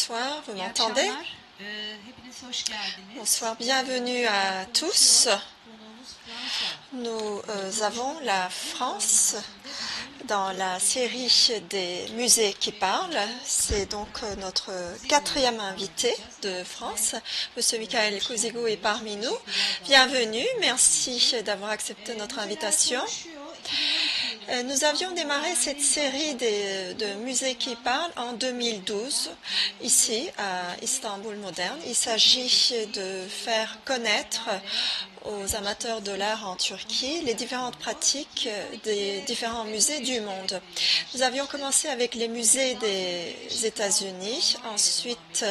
Bonsoir, vous İyi m'entendez? akşamlar. Hepiniz hoş geldiniz. Bonsoir, bienvenue à tous. Konuğumuz Fransa. Nous avons la France dans la série des musées qui parlent. C'est donc notre quatrième invité de France. Monsieur Michael Cousigo est parmi nous. Bienvenue, merci d'avoir accepté notre invitation. Nous avions démarré cette série de musées qui parlent en 2012, ici à Istanbul Moderne. Il s'agit de faire connaître aux amateurs de l'art en Turquie les différentes pratiques des différents musées du monde. Nous avions commencé avec les musées des États-Unis, ensuite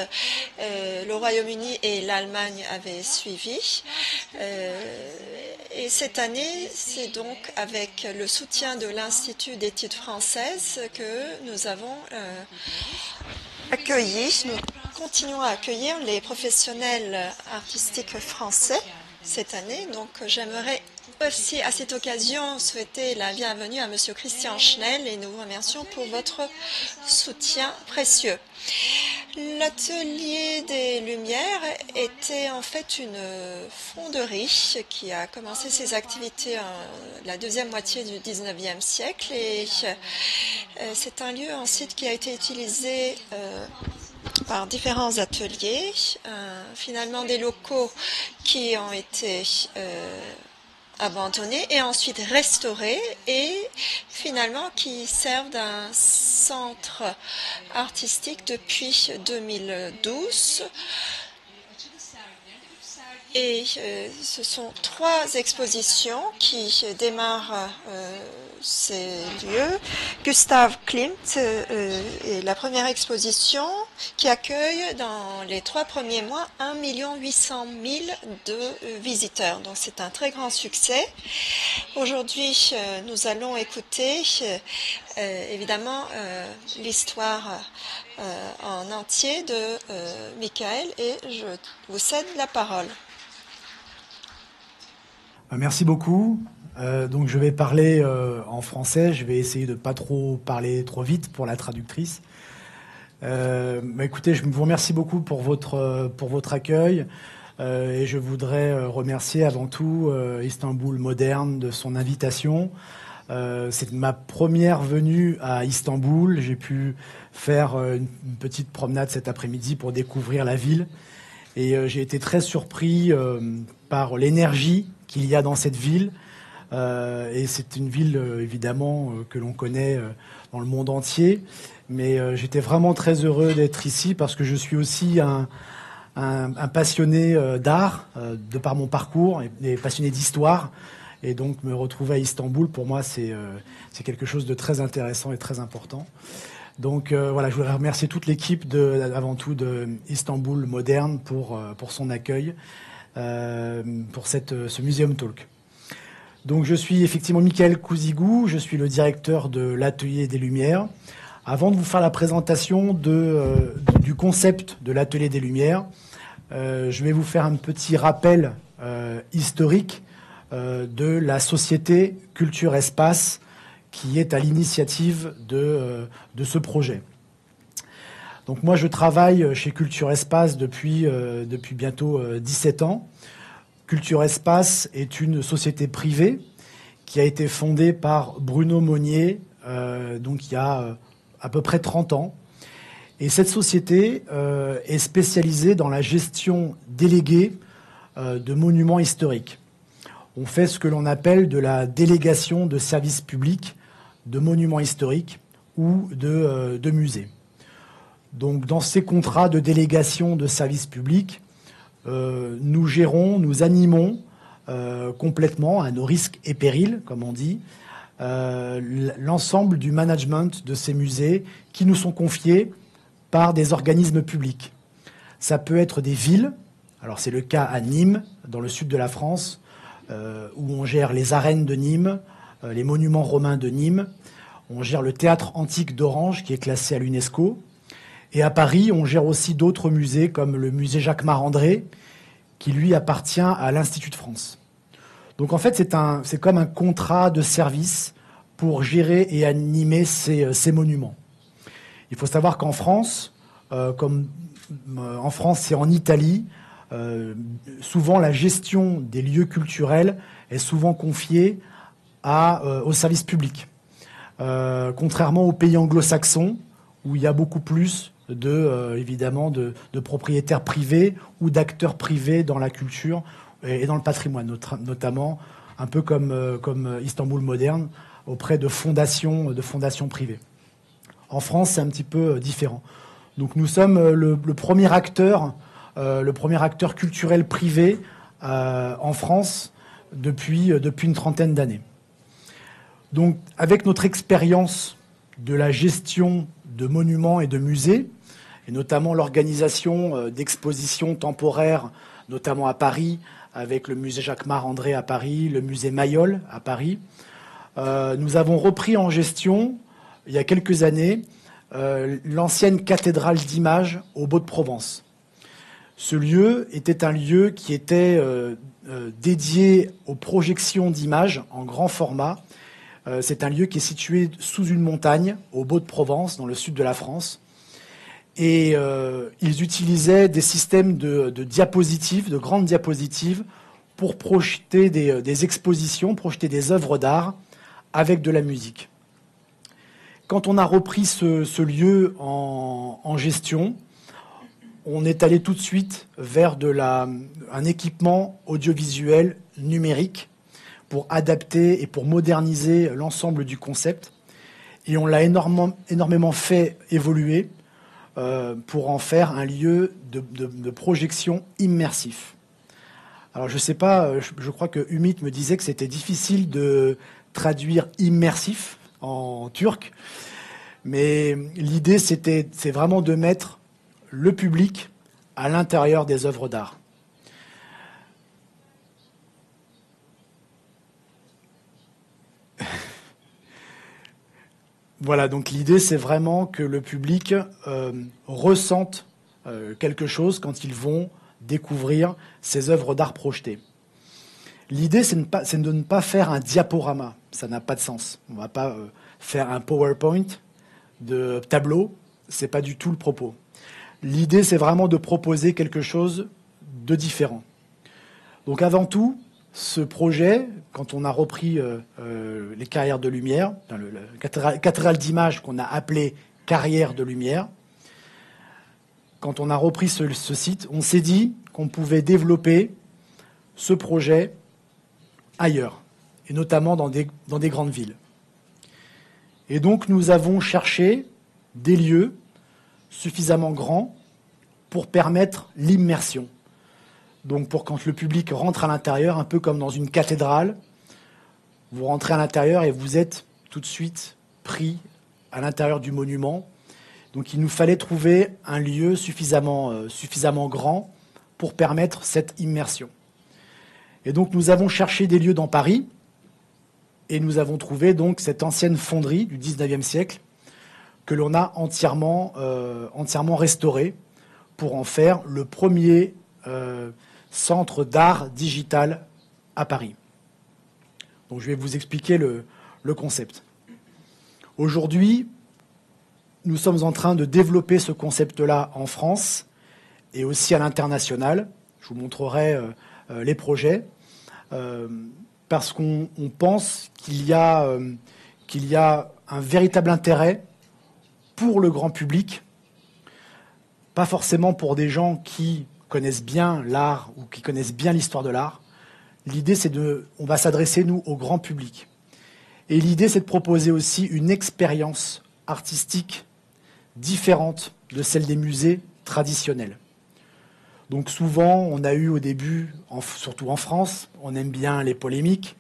le Royaume-Uni et l'Allemagne avaient suivi. Et cette année, c'est donc avec le soutien de l'Institut d'études françaises que nous avons accueilli, nous continuons à accueillir les professionnels artistiques français cette année. Donc j'aimerais aussi à cette occasion souhaiter la bienvenue à Monsieur Christian Schnell et nous vous remercions pour votre soutien précieux. L'atelier des Lumières était en fait une fonderie qui a commencé ses activités en la deuxième moitié du 19e siècle et c'est un lieu ensuite qui a été utilisé par différents ateliers, finalement des locaux qui ont été abandonnés et ensuite restaurés et finalement qui servent d'un centre artistique depuis 2012. Et ce sont 3 expositions qui démarrent ces lieux. Gustave Klimt est la première exposition qui accueille dans les 3 premiers mois 1 800 000 de visiteurs. Donc c'est un très grand succès. Aujourd'hui, nous allons écouter évidemment l'histoire en entier de Michael et je vous cède la parole. Merci beaucoup. Donc je vais parler en français. Je vais essayer de pas trop parler trop vite pour la traductrice. Écoutez, je vous remercie beaucoup pour votre accueil et je voudrais remercier avant tout Istanbul Moderne de son invitation. C'est ma première venue à Istanbul. J'ai pu faire une petite promenade cet après-midi pour découvrir la ville et j'ai été très surpris par l'énergie qu'il y a dans cette ville. Et c'est une ville, évidemment, que l'on connaît dans le monde entier. Mais j'étais vraiment très heureux d'être ici parce que je suis aussi un passionné d'art, de par mon parcours, et passionné d'histoire. Et donc, me retrouver à Istanbul, pour moi, c'est quelque chose de très intéressant et très important. Donc, voilà, je voudrais remercier toute l'équipe, avant tout, de Istanbul Moderne pour son accueil. Pour ce Museum Talk. Donc je suis effectivement Michael Cousigo, je suis le directeur de l'Atelier des Lumières. Avant de vous faire la présentation du concept de l'Atelier des Lumières, je vais vous faire un petit rappel historique de la société Culture Espace qui est à l'initiative de ce projet. Donc moi, je travaille chez Culture Espace depuis bientôt 17 ans. Culture Espace est une société privée qui a été fondée par Bruno Monnier, donc il y a à peu près 30 ans. Et cette société est spécialisée dans la gestion déléguée de monuments historiques. On fait ce que l'on appelle de la délégation de services publics, de monuments historiques ou de musées. Donc, dans ces contrats de délégation de services publics, nous gérons, nous animons complètement, à nos risques et périls, comme on dit, l'ensemble du management de ces musées qui nous sont confiés par des organismes publics. Ça peut être des villes, alors c'est le cas à Nîmes, dans le sud de la France, où on gère les arènes de Nîmes, les monuments romains de Nîmes, on gère le théâtre antique d'Orange qui est classé à l'UNESCO. Et à Paris, on gère aussi d'autres musées comme le musée Jacquemart-André, qui lui appartient à l'Institut de France. Donc en fait, c'est comme un contrat de service pour gérer et animer ces monuments. Il faut savoir qu'en France, comme en France et en Italie, souvent la gestion des lieux culturels est souvent confiée au service public. Contrairement aux pays anglo-saxons, où il y a beaucoup plus évidemment de propriétaires privés ou d'acteurs privés dans la culture et dans le patrimoine, notamment un peu comme Istanbul moderne, auprès de fondations privées. En France, c'est un petit peu différent. Donc nous sommes le premier acteur culturel privé en France depuis une trentaine d'années. Donc avec notre expérience de la gestion de monuments et de musées, et notamment l'organisation d'expositions temporaires, notamment à Paris, avec le musée Jacquemart-André à Paris, le musée Mayol à Paris, nous avons repris en gestion, il y a quelques années, l'ancienne cathédrale d'images au Baux-de-Provence. Ce lieu était un lieu qui était dédié aux projections d'images en grand format. C'est un lieu qui est situé sous une montagne, au Baux-de-Provence, dans le sud de la France. Et ils utilisaient des systèmes de diapositives, de grandes diapositives, pour projeter des expositions, projeter des œuvres d'art avec de la musique. Quand on a repris ce lieu en gestion, on est allé tout de suite vers un équipement audiovisuel numérique pour adapter et pour moderniser l'ensemble du concept. Et on l'a énormément fait évoluer pour en faire un lieu de projection immersif. Alors je sais pas, je crois que Ümit me disait que c'était difficile de traduire immersif en turc, mais l'idée c'est vraiment de mettre le public à l'intérieur des œuvres d'art. Voilà, donc l'idée c'est vraiment que le public ressente quelque chose quand ils vont découvrir ces œuvres d'art projetées. L'idée c'est de ne pas faire un diaporama, ça n'a pas de sens. On ne va pas faire un PowerPoint de tableau, c'est pas du tout le propos. L'idée c'est vraiment de proposer quelque chose de différent. Donc avant tout, ce projet, quand on a repris les carrières de lumière, la cathédrale d'images qu'on a appelée carrière de lumière, quand on a repris ce site, on s'est dit qu'on pouvait développer ce projet ailleurs, et notamment dans des grandes villes. Et donc nous avons cherché des lieux suffisamment grands pour permettre l'immersion. Donc pour quand le public rentre à l'intérieur, un peu comme dans une cathédrale, vous rentrez à l'intérieur et vous êtes tout de suite pris à l'intérieur du monument. Donc il nous fallait trouver un lieu suffisamment grand pour permettre cette immersion. Et donc nous avons cherché des lieux dans Paris et nous avons trouvé donc cette ancienne fonderie du 19e siècle que l'on a entièrement restaurée pour en faire le premier centre d'art digital à Paris. Donc je vais vous expliquer le concept. Aujourd'hui, nous sommes en train de développer ce concept-là en France et aussi à l'international. Je vous montrerai les projets parce qu'on pense qu'il y a un véritable intérêt pour le grand public, pas forcément pour des gens qui connaissent bien l'art ou qui connaissent bien l'histoire de l'art. L'idée, on va s'adresser, nous, au grand public. Et l'idée, c'est de proposer aussi une expérience artistique différente de celle des musées traditionnels. Donc souvent, on a eu au début, surtout en France, on aime bien les polémiques.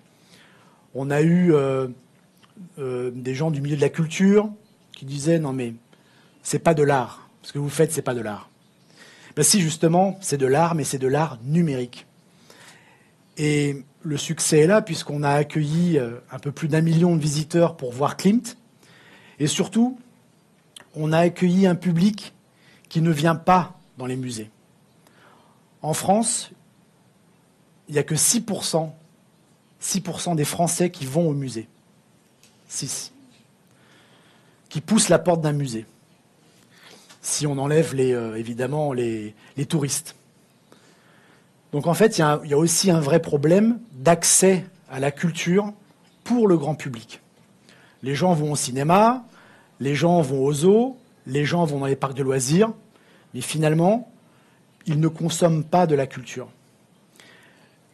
On a eu des gens du milieu de la culture qui disaient « Non mais, c'est pas de l'art. Ce que vous faites, c'est pas de l'art. » Ben si, justement, c'est de l'art, mais c'est de l'art numérique. Et le succès est là, puisqu'on a accueilli un peu plus d'1 million de visiteurs pour voir Klimt. Et surtout, on a accueilli un public qui ne vient pas dans les musées. En France, il n'y a que 6% des Français qui vont au musée. 6. Qui poussent la porte d'un musée. si on enlève évidemment les touristes. Donc en fait, il y a aussi un vrai problème d'accès à la culture pour le grand public. Les gens vont au cinéma, les gens vont au zoo, les gens vont dans les parcs de loisirs, mais finalement, ils ne consomment pas de la culture.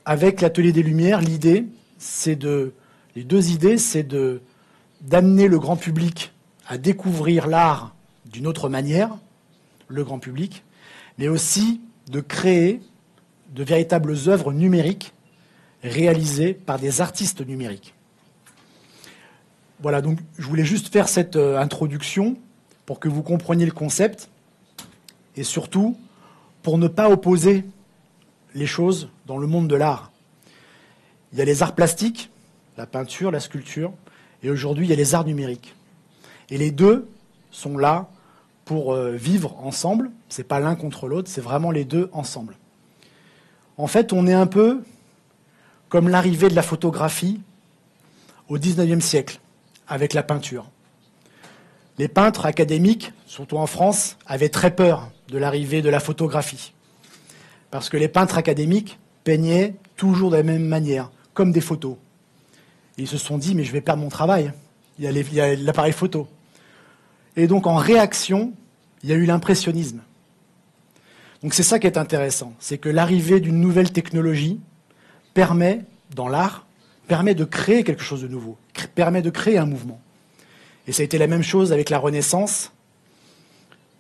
Avec l'Atelier des Lumières, les deux idées, c'est d'amener le grand public à découvrir l'art d'une autre manière, le grand public, mais aussi de créer de véritables œuvres numériques réalisées par des artistes numériques. Voilà, donc je voulais juste faire cette introduction pour que vous compreniez le concept et surtout pour ne pas opposer les choses dans le monde de l'art. Il y a les arts plastiques, la peinture, la sculpture, et aujourd'hui il y a les arts numériques. Et les deux sont là pour vivre ensemble. Ce n'est pas l'un contre l'autre, c'est vraiment les deux ensemble. En fait, on est un peu comme l'arrivée de la photographie au XIXe siècle, avec la peinture. Les peintres académiques, surtout en France, avaient très peur de l'arrivée de la photographie. Parce que les peintres académiques peignaient toujours de la même manière, comme des photos. Et ils se sont dit, mais je vais perdre mon travail. Il y a l'appareil photo. Et donc, en réaction, il y a eu l'impressionnisme. Donc c'est ça qui est intéressant, c'est que l'arrivée d'une nouvelle technologie permet, dans l'art, permet de créer quelque chose de nouveau, permet de créer un mouvement. Et ça a été la même chose avec la Renaissance,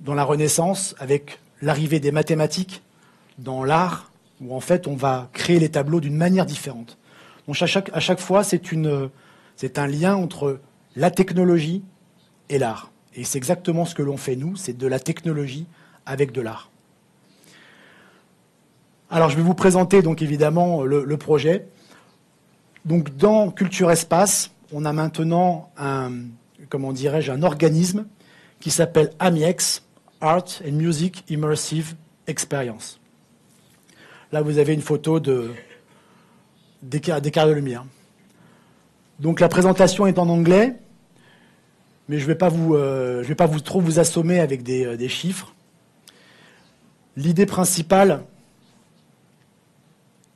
dans la Renaissance, avec l'arrivée des mathématiques dans l'art, où en fait on va créer les tableaux d'une manière différente. Donc à chaque fois, c'est un lien entre la technologie et l'art. Et c'est exactement ce que l'on fait nous, c'est de la technologie avec de l'art. Alors, je vais vous présenter donc évidemment le projet. Donc, dans Culture Espace, on a maintenant un organisme qui s'appelle AMIEX, Art and Music Immersive Experience. Là, vous avez une photo des carrés de lumière. Donc, la présentation est en anglais, mais je ne vais pas trop vous assommer avec des chiffres. L'idée principale,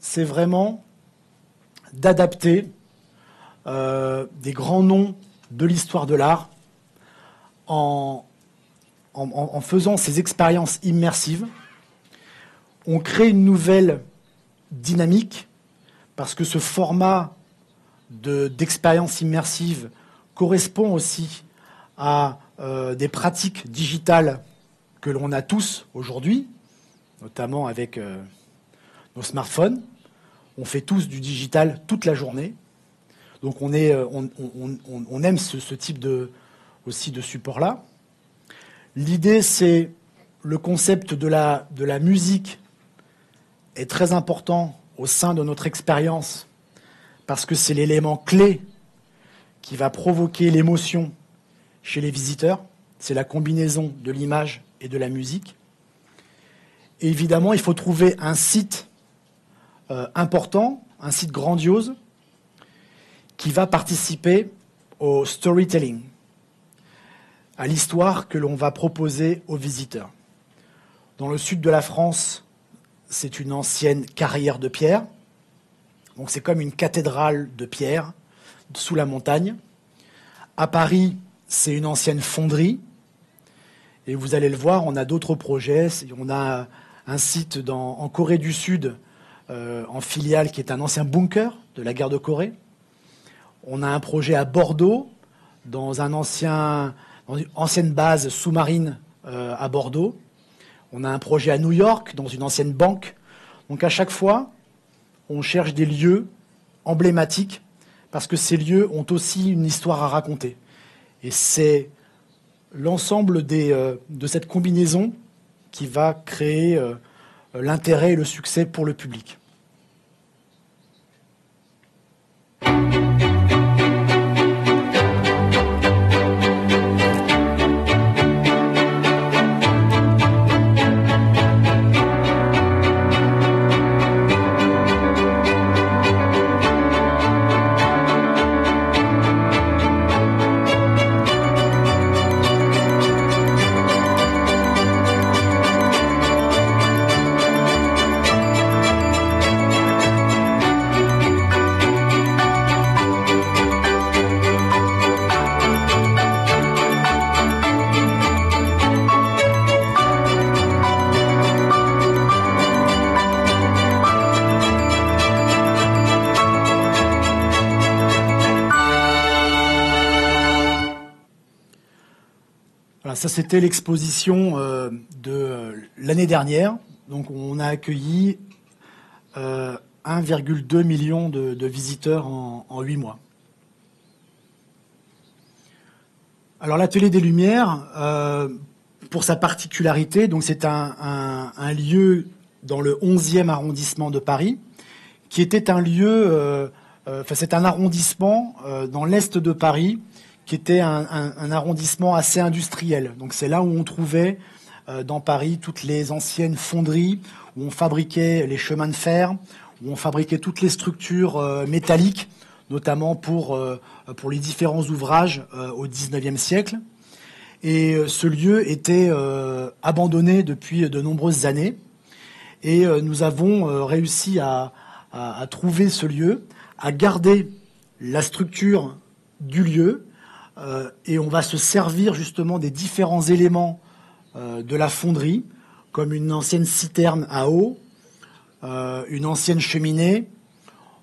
c'est vraiment d'adapter des grands noms de l'histoire de l'art en faisant ces expériences immersives. On crée une nouvelle dynamique parce que ce format d'expérience immersive correspond aussi à des pratiques digitales que l'on a tous aujourd'hui, notamment avec nos smartphones. On fait tous du digital toute la journée. Donc on aime ce type aussi de support-là. L'idée, c'est le concept de la musique est très important au sein de notre expérience parce que c'est l'élément clé qui va provoquer l'émotion chez les visiteurs. C'est la combinaison de l'image et de la musique. Et évidemment, il faut trouver un site important, un site grandiose, qui va participer au storytelling, à l'histoire que l'on va proposer aux visiteurs. Dans le sud de la France, c'est une ancienne carrière de pierre. Donc c'est comme une cathédrale de pierre sous la montagne. À Paris, c'est une ancienne fonderie. Et vous allez le voir, on a d'autres projets. On a un site en Corée du Sud, en filiale, qui est un ancien bunker de la guerre de Corée. On a un projet à Bordeaux, dans une ancienne base sous-marine à Bordeaux. On a un projet à New York, dans une ancienne banque. Donc à chaque fois, on cherche des lieux emblématiques, parce que ces lieux ont aussi une histoire à raconter. Et c'est l'ensemble de cette combinaison qui va créer l'intérêt et le succès pour le public. ça c'était l'exposition de l'année dernière. Donc on a accueilli 1,2 million de visiteurs en 8 mois. Alors l'Atelier des Lumières, pour sa particularité, donc c'est un lieu dans le 11e arrondissement de Paris, qui était un lieu, c'est un arrondissement dans l'est de Paris, qui était un arrondissement assez industriel. Donc c'est là où on trouvait dans Paris toutes les anciennes fonderies, où on fabriquait les chemins de fer, où on fabriquait toutes les structures métalliques, notamment pour les différents ouvrages au XIXe siècle. Et ce lieu était abandonné depuis de nombreuses années. Et nous avons réussi à trouver ce lieu, à garder la structure du lieu, et on va se servir justement des différents éléments de la fonderie, comme une ancienne citerne à eau, une ancienne cheminée.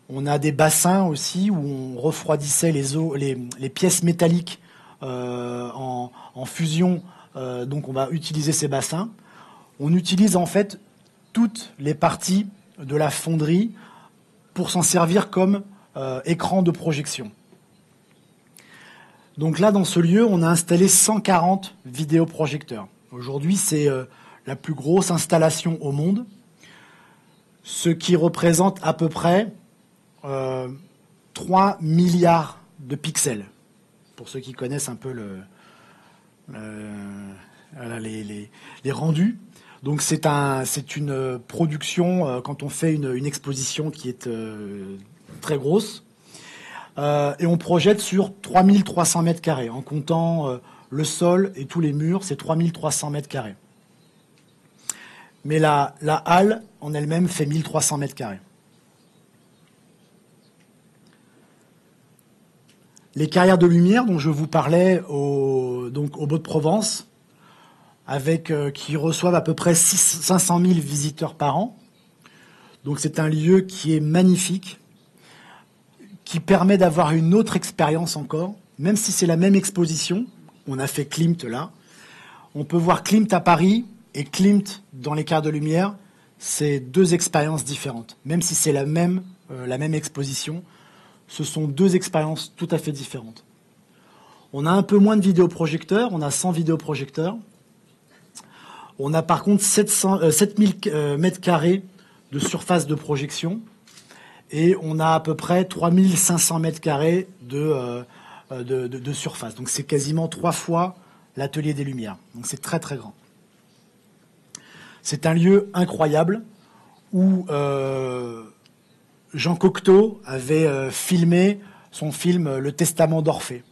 On a des bassins aussi où on refroidissait les pièces métalliques en fusion, donc on va utiliser ces bassins. On utilise en fait toutes les parties de la fonderie pour s'en servir comme écran de projection. Donc là, dans ce lieu, on a installé 140 vidéoprojecteurs. Aujourd'hui, c'est la plus grosse installation au monde, ce qui représente à peu près 3 milliards de pixels, pour ceux qui connaissent un peu les rendus. Donc c'est une production, quand on fait une exposition qui est très grosse, et on projette sur 3300 mètres carrés, en comptant le sol et tous les murs, c'est 3300 mètres carrés. Mais la halle en elle-même fait 1300 mètres carrés. Les carrières de lumière dont je vous parlais au Beau-de-Provence, qui reçoivent à peu près 500 000 visiteurs par an. Donc c'est un lieu qui est magnifique, qui permet d'avoir une autre expérience encore, même si c'est la même exposition. On a fait Klimt là. On peut voir Klimt à Paris et Klimt dans les carrières de lumière. C'est deux expériences différentes. Même si c'est la même exposition, ce sont deux expériences tout à fait différentes. On a un peu moins de vidéoprojecteurs, on a 100 vidéoprojecteurs. On a par contre 7000 mètres carrés de surface de projection et on a à peu près 3500 mètres carrés de surface. Donc c'est quasiment 3 fois l'Atelier des Lumières. Donc c'est très très grand. C'est un lieu incroyable où Jean Cocteau avait filmé son film Le Testament d'Orphée.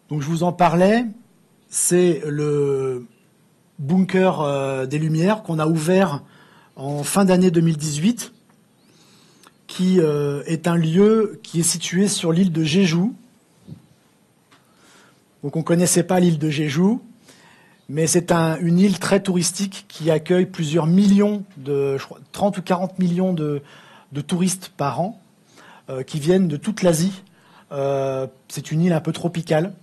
Donc je vous en parlais, c'est le bunker des Lumières qu'on a ouvert en fin d'année 2018, qui est un lieu qui est situé sur l'île de Jeju. Donc on ne connaissait pas l'île de Jeju, mais c'est une île très touristique qui accueille plusieurs millions, 30 ou 40 millions de touristes par an qui viennent de toute l'Asie. C'est une île un peu tropicale.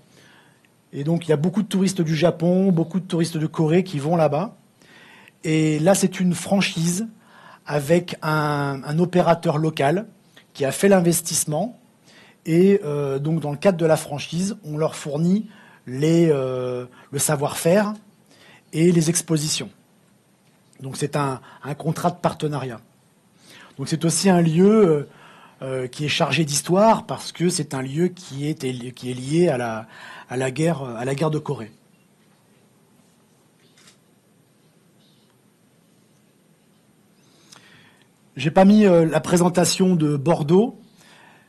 Et donc il y a beaucoup de touristes du Japon, beaucoup de touristes de Corée qui vont là-bas. Et là c'est une franchise avec un opérateur local qui a fait l'investissement. Et donc dans le cadre de la franchise, on leur fournit le savoir-faire et les expositions. Donc c'est un contrat de partenariat. Donc c'est aussi un lieu qui est chargé d'histoire parce que c'est un lieu qui est lié à la guerre de Corée. J'ai pas mis la présentation de Bordeaux,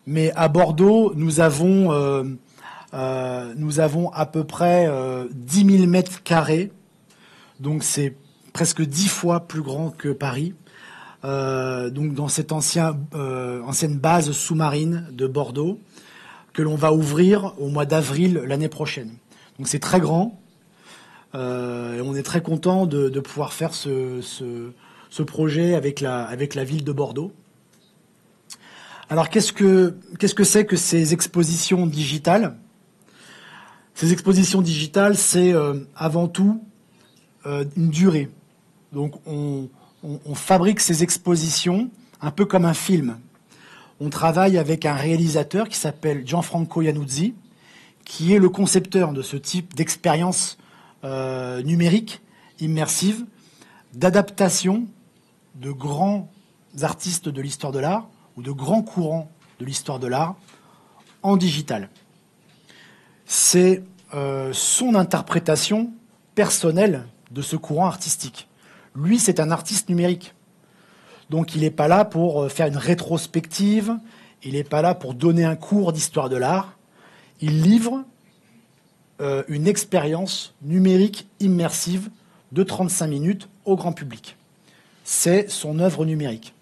mais à Bordeaux, nous avons à peu près 10 000 mètres carrés, donc c'est presque 10 fois plus grand que Paris. Donc dans cette ancienne base sous-marine de Bordeaux, que l'on va ouvrir au mois d'avril l'année prochaine. Donc c'est très grand, et on est très content de pouvoir faire ce projet avec la ville de Bordeaux. Alors, qu'est-ce que c'est que ces expositions digitales? Ces expositions digitales, c'est avant tout une durée. Donc, on fabrique ces expositions un peu comme un film. On travaille avec un réalisateur qui s'appelle Gianfranco Iannuzzi, qui est le concepteur de ce type d'expérience numérique, immersive, d'adaptation de grands artistes de l'histoire de l'art ou de grands courants de l'histoire de l'art en digital. C'est son interprétation personnelle de ce courant artistique. Lui, c'est un artiste numérique. Donc il n'est pas là pour faire une rétrospective, il n'est pas là pour donner un cours d'histoire de l'art. Il livre une expérience numérique immersive de 35 minutes au grand public. C'est son œuvre numérique.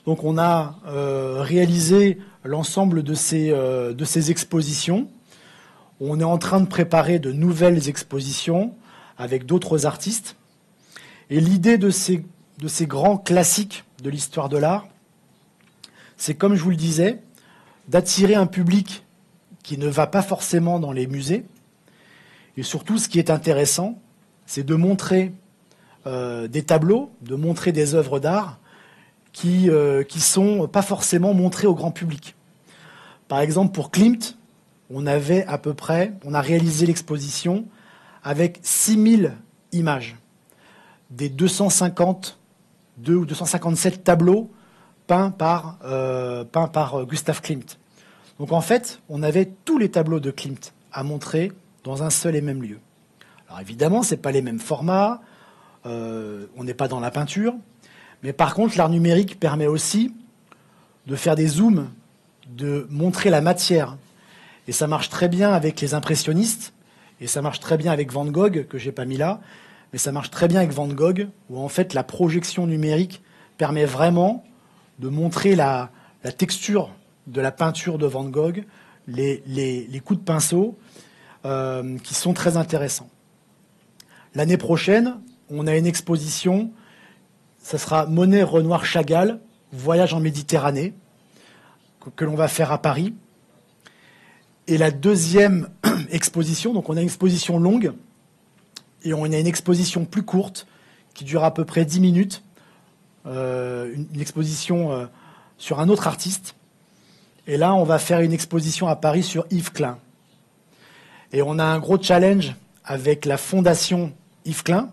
Donc on a réalisé l'ensemble de ces expositions. On est en train de préparer de nouvelles expositions avec d'autres artistes. Et l'idée de ces grands classiques de l'histoire de l'art, c'est, comme je vous le disais, d'attirer un public qui ne va pas forcément dans les musées. Et surtout, ce qui est intéressant, c'est de montrer des tableaux, de montrer des œuvres d'art qui sont pas forcément montrées au grand public. Par exemple, pour Klimt, on a réalisé l'exposition avec 6000 images, des 252 ou 257 tableaux peints par Gustav Klimt. Donc en fait, on avait tous les tableaux de Klimt à montrer dans un seul et même lieu. Alors évidemment, ce n'est pas les mêmes formats, on n'est pas dans la peinture, mais par contre, l'art numérique permet aussi de faire des zooms, de montrer la matière. Et ça marche très bien avec les impressionnistes, et ça marche très bien avec Van Gogh, que je n'ai pas mis là, mais ça marche très bien avec Van Gogh, où en fait la projection numérique permet vraiment de montrer la texture de la peinture de Van Gogh, les coups de pinceau, qui sont très intéressants. L'année prochaine, on a une exposition, ça sera Monet, Renoir, Chagall, Voyage en Méditerranée, que l'on va faire à Paris. Et la deuxième exposition, donc on a une exposition longue, et on a une exposition plus courte, qui dure à peu près 10 minutes, une exposition sur un autre artiste. Et là, on va faire une exposition à Paris sur Yves Klein. Et on a un gros challenge avec la fondation Yves Klein.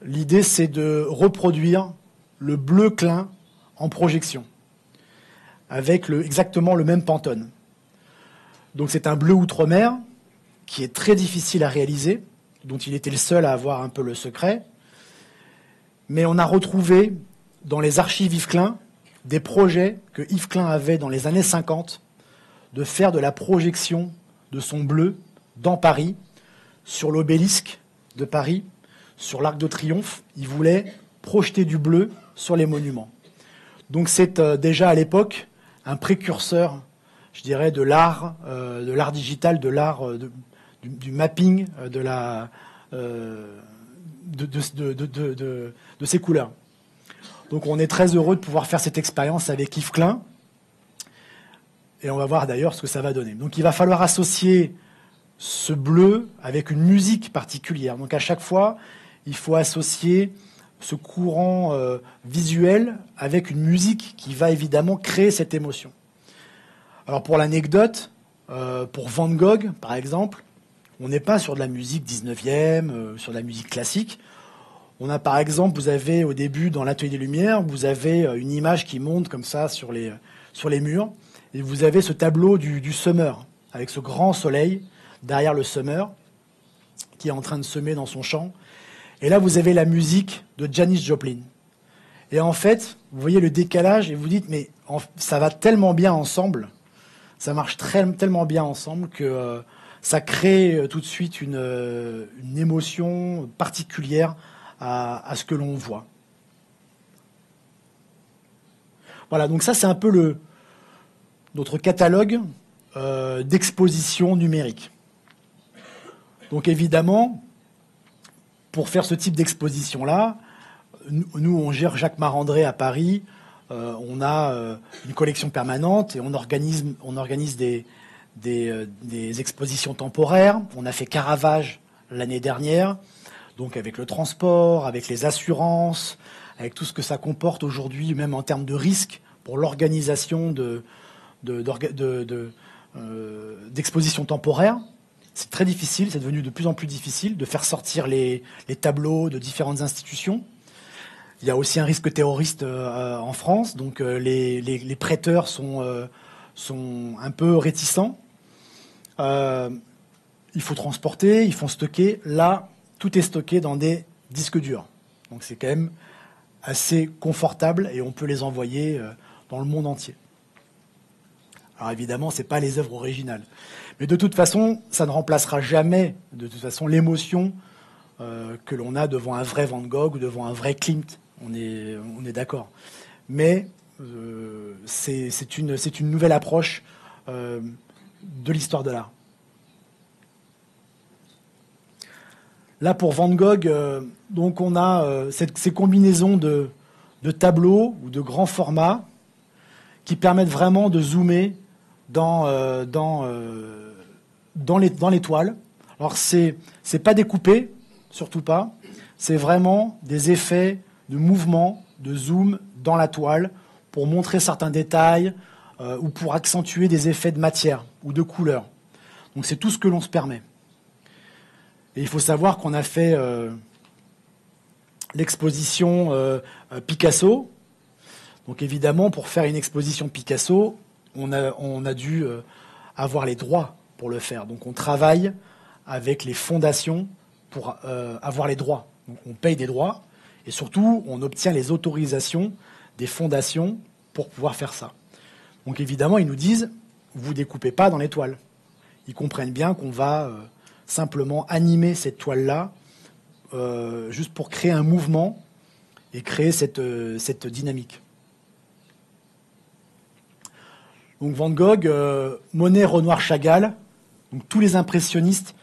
L'idée, c'est de reproduire le bleu Klein en projection, avec exactement le même Pantone. Donc c'est un bleu outre-mer qui est très difficile à réaliser, dont il était le seul à avoir un peu le secret. Mais on a retrouvé dans les archives Yves Klein des projets que Yves Klein avait dans les années 50 de faire de la projection de son bleu dans Paris, sur l'obélisque de Paris, sur l'Arc de Triomphe. Il voulait projeter du bleu sur les monuments. Donc c'est déjà à l'époque un précurseur, je dirais, de l'art digital, de l'art du mapping de ces couleurs. Donc on est très heureux de pouvoir faire cette expérience avec Yves Klein. Et on va voir d'ailleurs ce que ça va donner. Donc il va falloir associer ce bleu avec une musique particulière. Donc à chaque fois, il faut associer ce courant visuel avec une musique qui va évidemment créer cette émotion. Alors pour l'anecdote, pour Van Gogh par exemple, on n'est pas sur de la musique 19e, sur de la musique classique. On a par exemple, vous avez au début dans l'Atelier des Lumières, vous avez une image qui monte comme ça sur les murs, et vous avez ce tableau du semeur, avec ce grand soleil derrière le semeur, qui est en train de semer dans son champ. Et là, vous avez la musique de Janis Joplin. Et en fait, vous voyez le décalage, et vous dites, mais ça va tellement bien ensemble, ça marche tellement bien ensemble que ça crée tout de suite une émotion particulière à ce que l'on voit. Voilà, donc ça c'est un peu notre catalogue d'exposition numérique. Donc évidemment, pour faire ce type d'exposition-là, nous on gère Jacques Marandré à Paris, on a une collection permanente et on organise des expositions temporaires. On a fait Caravage l'année dernière, donc avec le transport, avec les assurances, avec tout ce que ça comporte aujourd'hui, même en termes de risques pour l'organisation d'expositions temporaires. C'est très difficile, c'est devenu de plus en plus difficile de faire sortir les tableaux de différentes institutions. Il y a aussi un risque terroriste en France, donc les prêteurs sont un peu réticents. Il faut transporter, il faut stocker. Là, tout est stocké dans des disques durs. Donc c'est quand même assez confortable et on peut les envoyer dans le monde entier. Alors évidemment, ce n'est pas les œuvres originales. Mais de toute façon, ça ne remplacera jamais, de toute façon, l'émotion que l'on a devant un vrai Van Gogh ou devant un vrai Klimt. On est d'accord. Mais c'est une nouvelle approche de l'histoire de l'art. Là, pour Van Gogh, donc on a ces combinaisons de tableaux ou de grands formats qui permettent vraiment de zoomer dans les toiles. Alors, c'est pas découpé, surtout pas. C'est vraiment des effets de mouvement, de zoom dans la toile pour montrer certains détails ou pour accentuer des effets de matière ou de couleur. Donc, c'est tout ce que l'on se permet. Et il faut savoir qu'on a fait l'exposition Picasso. Donc évidemment, pour faire une exposition Picasso, on a dû avoir les droits pour le faire. Donc on travaille avec les fondations pour avoir les droits. Donc on paye des droits et surtout on obtient les autorisations des fondations pour pouvoir faire ça. Donc évidemment, ils nous disent, vous ne découpez pas dans les toiles. Ils comprennent bien qu'on va simplement animer cette toile-là juste pour créer un mouvement et créer cette dynamique. Donc Van Gogh, Monet, Renoir, Chagall, donc tous les impressionnistes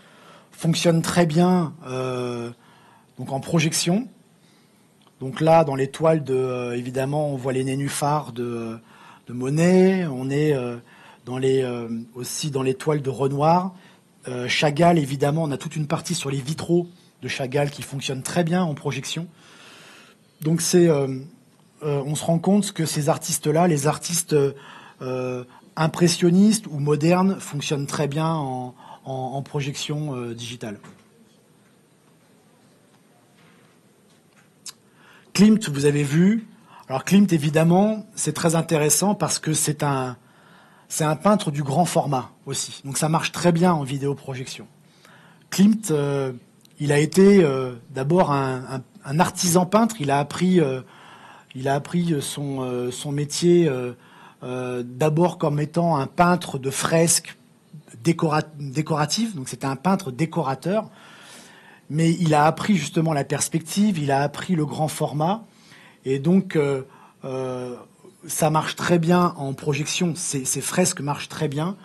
fonctionnent très bien donc en projection. Donc là, dans les toiles évidemment, on voit les nénuphars de Monet, on est aussi dans les toiles de Renoir. Chagall, évidemment, on a toute une partie sur les vitraux de Chagall qui fonctionnent très bien en projection. Donc on se rend compte que ces artistes-là, les artistes impressionnistes ou modernes, fonctionnent très bien en projection digitale. Klimt, vous avez vu. Alors Klimt, évidemment, c'est très intéressant parce que c'est un peintre du grand format aussi. Donc ça marche très bien en vidéoprojection. Klimt, il a été d'abord un artisan peintre. Il a appris son métier d'abord comme étant un peintre de fresques décoratives. Donc c'était un peintre décorateur. Mais il a appris justement la perspective, il a appris le grand format. Et donc ça marche très bien en projection, ces fresques marchent très bien.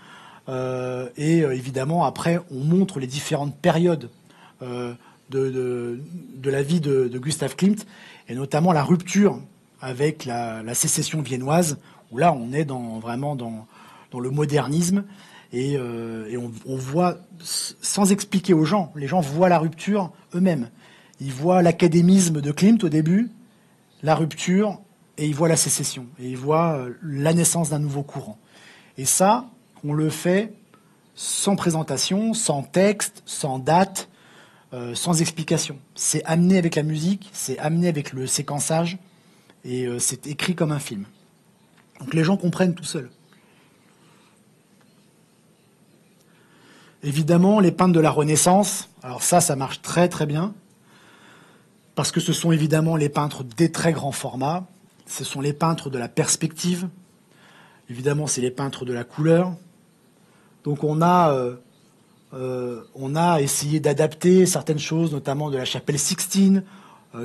Et évidemment, après, on montre les différentes périodes de la vie de Gustav Klimt, et notamment la rupture avec la sécession viennoise, où là, on est vraiment dans le modernisme. Et on voit, sans expliquer aux gens, les gens voient la rupture eux-mêmes. Ils voient l'académisme de Klimt au début, la rupture, et ils voient la sécession, et ils voient la naissance d'un nouveau courant. Et ça, on le fait sans présentation, sans texte, sans date, sans explication. C'est amené avec la musique, c'est amené avec le séquençage, et c'est écrit comme un film. Donc les gens comprennent tout seuls. Évidemment, les peintres de la Renaissance, alors ça marche très très bien, parce que ce sont évidemment les peintres des très grands formats, ce sont les peintres de la perspective, évidemment c'est les peintres de la couleur. Donc on a essayé d'adapter certaines choses, notamment de la chapelle Sixtine,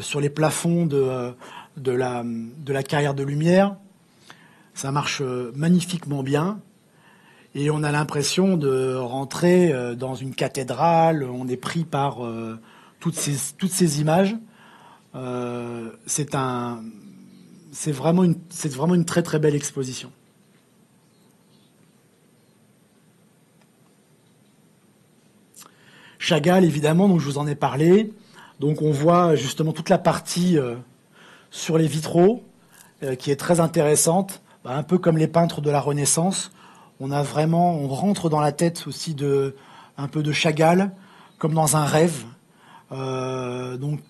sur les plafonds de la carrière de lumière. Ça marche magnifiquement bien. Et on a l'impression de rentrer dans une cathédrale, on est pris par toutes ces images. C'est un c'est vraiment une très très belle exposition. Chagall, évidemment, donc je vous en ai parlé. Donc on voit justement toute la partie sur les vitraux, qui est très intéressante, un peu comme les peintres de la Renaissance. On rentre dans la tête aussi un peu de Chagall, comme dans un rêve, donc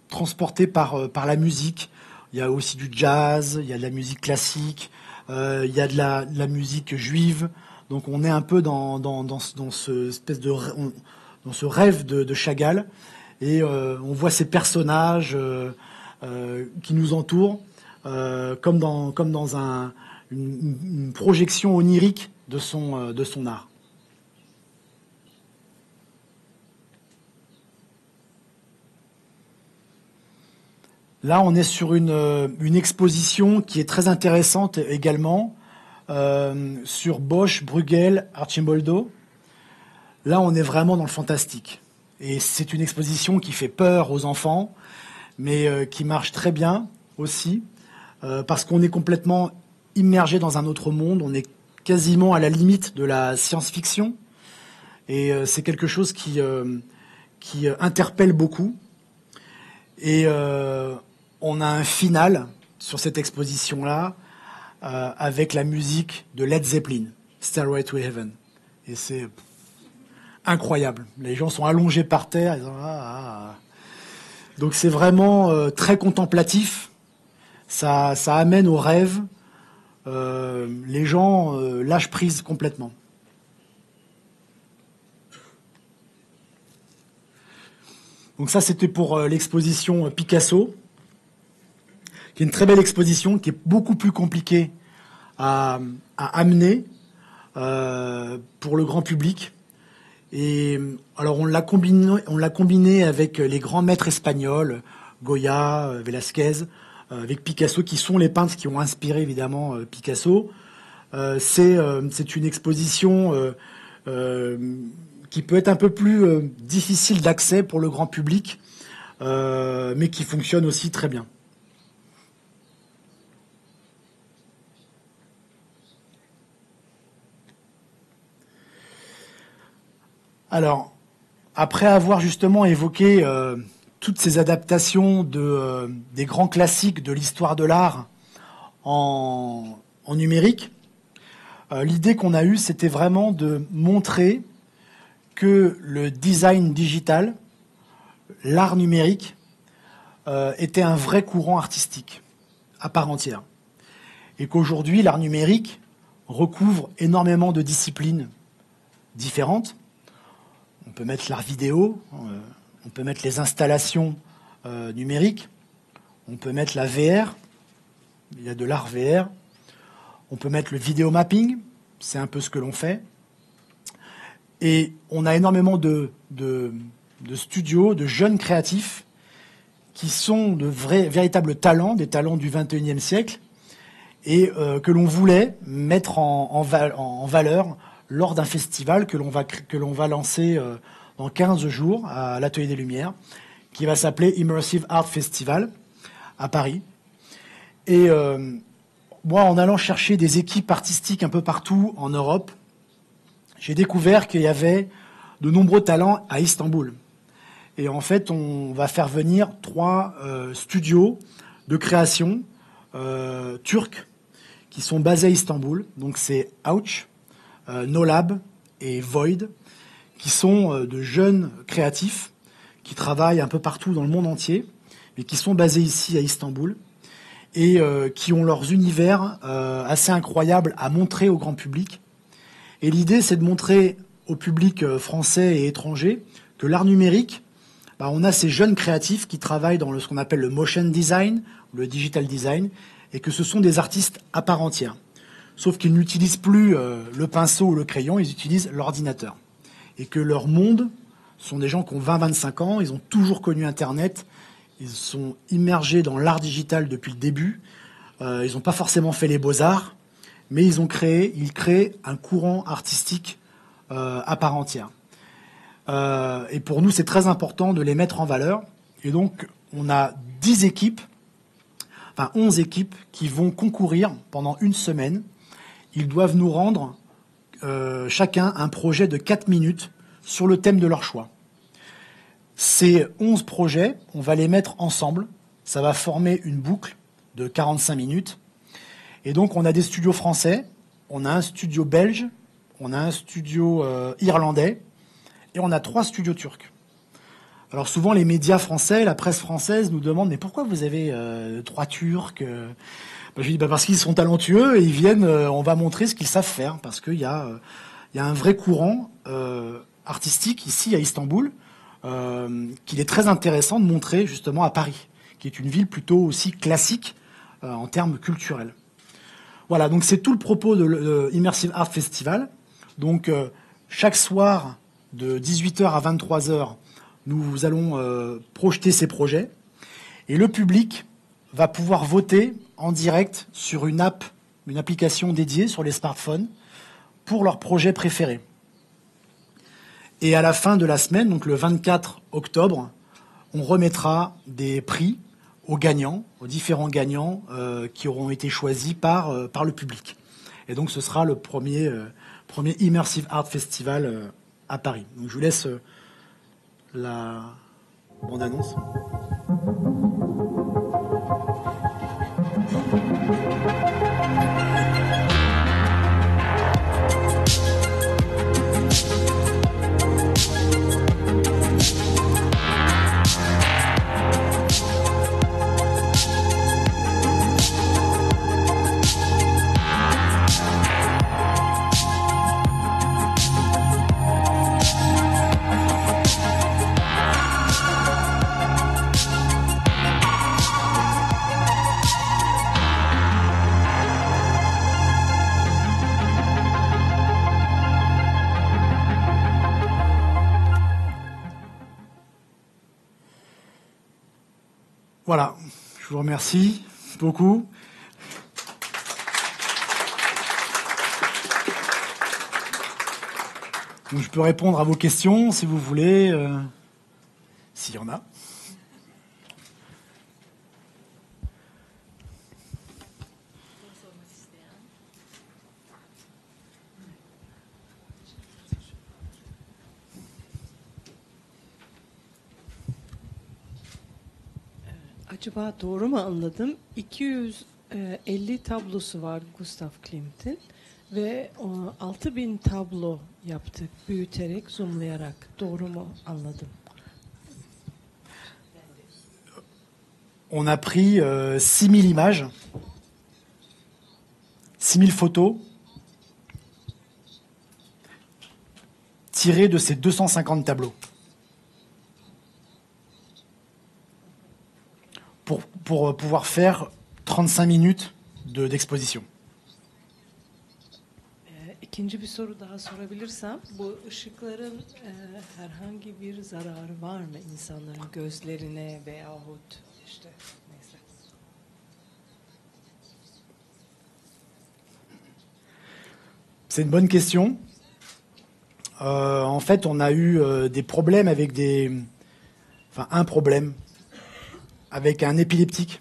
transporté par la musique. Il y a aussi du jazz, il y a de la musique classique, il y a de la musique juive. Donc on est un peu dans ce rêve de Chagall, et on voit ces personnages qui nous entourent, comme dans une projection onirique de son art. Là, on est sur une exposition qui est très intéressante également, sur Bosch, Bruegel, Arcimboldo. Là, on est vraiment dans le fantastique. Et c'est une exposition qui fait peur aux enfants, mais qui marche très bien aussi, parce qu'on est complètement immergé dans un autre monde. On est quasiment à la limite de la science-fiction. Et c'est quelque chose qui interpelle beaucoup. Et on a un final sur cette exposition-là, avec la musique de Led Zeppelin, Stairway to Heaven. Et c'est incroyable. Les gens sont allongés par terre. Ils ont... Donc c'est vraiment très contemplatif. Ça amène au rêve. Les gens lâchent prise complètement. Donc ça, c'était pour l'exposition Picasso, qui est une très belle exposition, qui est beaucoup plus compliquée à amener pour le grand public. Et alors on l'a combiné avec les grands maîtres espagnols, Goya, Velázquez, avec Picasso, qui sont les peintres qui ont inspiré évidemment Picasso. C'est une exposition qui peut être un peu plus difficile d'accès pour le grand public, mais qui fonctionne aussi très bien. Alors, après avoir justement évoqué toutes ces adaptations des grands classiques de l'histoire de l'art en numérique, l'idée qu'on a eue, c'était vraiment de montrer que le design digital, l'art numérique, était un vrai courant artistique à part entière. Et qu'aujourd'hui, l'art numérique recouvre énormément de disciplines différentes. On peut mettre l'art vidéo, on peut mettre les installations numériques, on peut mettre la VR, il y a de l'art VR, on peut mettre le vidéo mapping, c'est un peu ce que l'on fait. Et on a énormément de studios, de jeunes créatifs qui sont de véritables talents, des talents du XXIe siècle, et que l'on voulait mettre en valeur lors d'un festival que l'on va lancer dans 15 jours à l'Atelier des Lumières, qui va s'appeler Immersive Art Festival à Paris. Et moi, en allant chercher des équipes artistiques un peu partout en Europe, j'ai découvert qu'il y avait de nombreux talents à Istanbul. Et en fait, on va faire venir 3 studios de création turcs qui sont basés à Istanbul. Donc c'est Ouch, NoLab et Void, qui sont de jeunes créatifs qui travaillent un peu partout dans le monde entier, mais qui sont basés ici à Istanbul, et qui ont leurs univers assez incroyables à montrer au grand public. Et l'idée, c'est de montrer au public français et étranger que l'art numérique, on a ces jeunes créatifs qui travaillent dans ce qu'on appelle le motion design, ou le digital design, et que ce sont des artistes à part entière. Sauf qu'ils n'utilisent plus le pinceau ou le crayon, ils utilisent l'ordinateur. Et que leur monde sont des gens qui ont 20-25 ans, ils ont toujours connu Internet, ils sont immergés dans l'art digital depuis le début, ils n'ont pas forcément fait les beaux-arts, mais ils créent un courant artistique à part entière. Et pour nous, c'est très important de les mettre en valeur. Et donc, on a 10 équipes enfin 11 équipes qui vont concourir pendant une semaine. Ils doivent nous rendre chacun un projet de 4 minutes sur le thème de leur choix. Ces 11 projets, on va les mettre ensemble. Ça va former une boucle de 45 minutes. Et donc, on a des studios français, on a un studio belge, on a un studio irlandais, et on a 3 studios turcs. Alors souvent, les médias français, la presse française nous demandent « Mais pourquoi vous avez 3 Turcs ?» Je dis parce qu'ils sont talentueux et ils viennent, on va montrer ce qu'ils savent faire, parce qu'il y a un vrai courant artistique ici à Istanbul, qu'il est très intéressant de montrer justement à Paris, qui est une ville plutôt aussi classique en termes culturels. Voilà, donc c'est tout le propos de l'Immersive Art Festival. Donc chaque soir de 18h à 23h, nous allons projeter ces projets et le public va pouvoir voter en direct sur une application dédiée sur les smartphones pour leur projet préféré. Et à la fin de la semaine, donc le 24 octobre, on remettra des prix aux gagnants, aux différents gagnants qui auront été choisis par le public. Et donc ce sera le premier Immersive Art Festival à Paris. Donc je vous laisse la bande-annonce. Voilà, je vous remercie beaucoup. Donc, je peux répondre à vos questions si vous voulez, s'il y en a. Acaba doğru mu anladım? 250 tablosu var Gustav Klimt'in ve 6000 tablo yaptık büyüterek, zoomlayarak. Doğru mu anladım? On a pris 6000 images, 6000 photos tirées de ces 250 tableaux. Pour pouvoir faire 35 minutes d'exposition. İkinci bir soru daha sorabilirsem, bu ışıkların herhangi bir zararı var mı insanların gözlerine veyahut işte neyse? C'est une bonne question. En fait, on a eu des problèmes avec un problème avec un épileptique.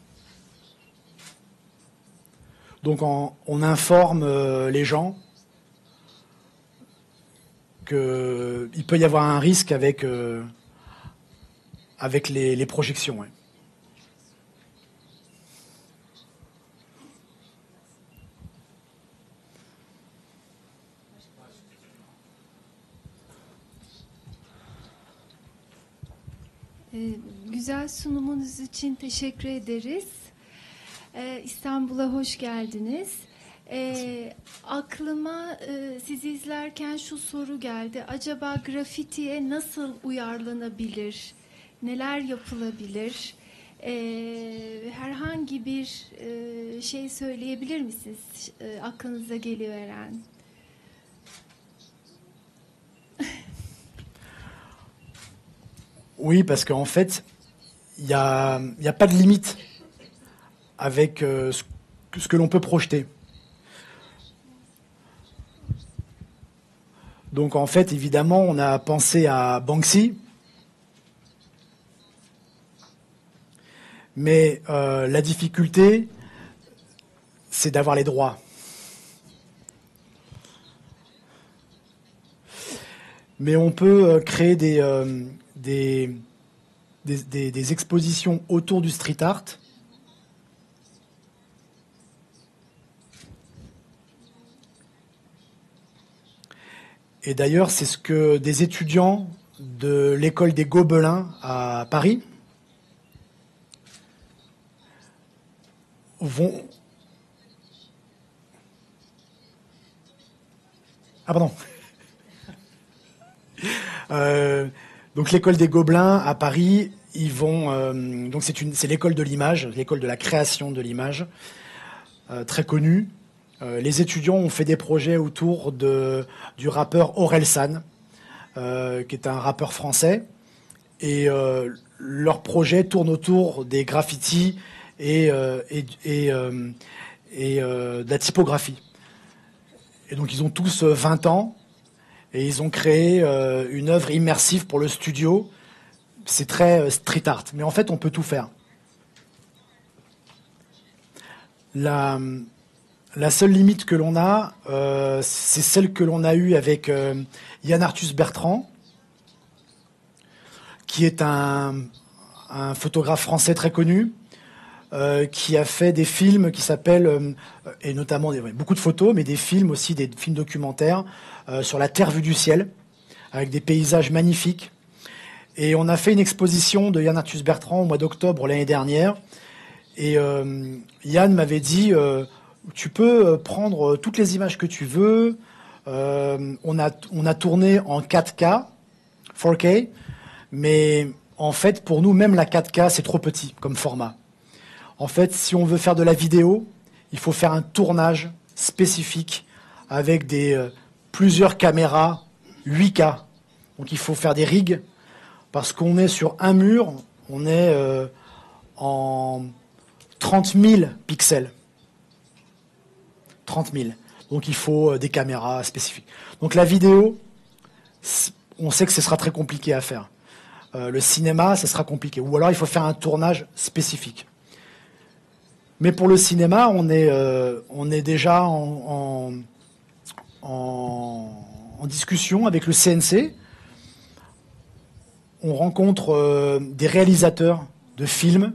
Donc on informe les gens qu'il peut y avoir un risque avec les projections. Ouais. Güzel sunumunuz için teşekkür ederiz. İstanbul'a hoş geldiniz. Aklıma sizi izlerken şu soru geldi. Acaba grafitiye nasıl uyarlanabilir? Neler yapılabilir? Herhangi bir şey söyleyebilir misiniz? Aklınıza geliveren. Oui, parce qu'en fait, il n'y a pas de limite avec ce que l'on peut projeter. Donc en fait, évidemment, on a pensé à Banksy, Mais la difficulté, c'est d'avoir les droits. Mais on peut créer des expositions autour du street art. Et d'ailleurs, c'est ce que des étudiants de l'école des Gobelins à Paris vont... Ah pardon. Donc l'école des Gobelins à Paris, ils vont... donc c'est l'école de l'image, l'école de la création de l'image, très connue. Les étudiants ont fait des projets autour du rappeur Orelsan, qui est un rappeur français. Et leur projet tourne autour des graffitis et de la typographie. Et donc ils ont tous 20 ans et ils ont créé une œuvre immersive pour le studio. C'est très street art, mais en fait on peut tout faire. La seule limite que l'on a, c'est celle que l'on a eue avec Yann Arthus Bertrand, qui est un photographe français très connu, qui a fait des films qui s'appellent, et notamment beaucoup de photos, mais des films aussi, des films documentaires sur la Terre vue du ciel, avec des paysages magnifiques. Et on a fait une exposition de Yann Arthus Bertrand au mois d'octobre l'année dernière. Et Yann m'avait dit... tu peux prendre toutes les images que tu veux. On a tourné en 4K, 4K, mais en fait, pour nous, même la 4K, c'est trop petit comme format. En fait, si on veut faire de la vidéo, il faut faire un tournage spécifique avec plusieurs caméras 8K. Donc il faut faire des rigs, parce qu'on est sur un mur, on est en 30 000 pixels. 30 000. Donc il faut des caméras spécifiques. Donc la vidéo, on sait que ce sera très compliqué à faire. Le cinéma, ce sera compliqué. Ou alors il faut faire un tournage spécifique. Mais pour le cinéma, on est déjà en discussion avec le CNC. On rencontre des réalisateurs de films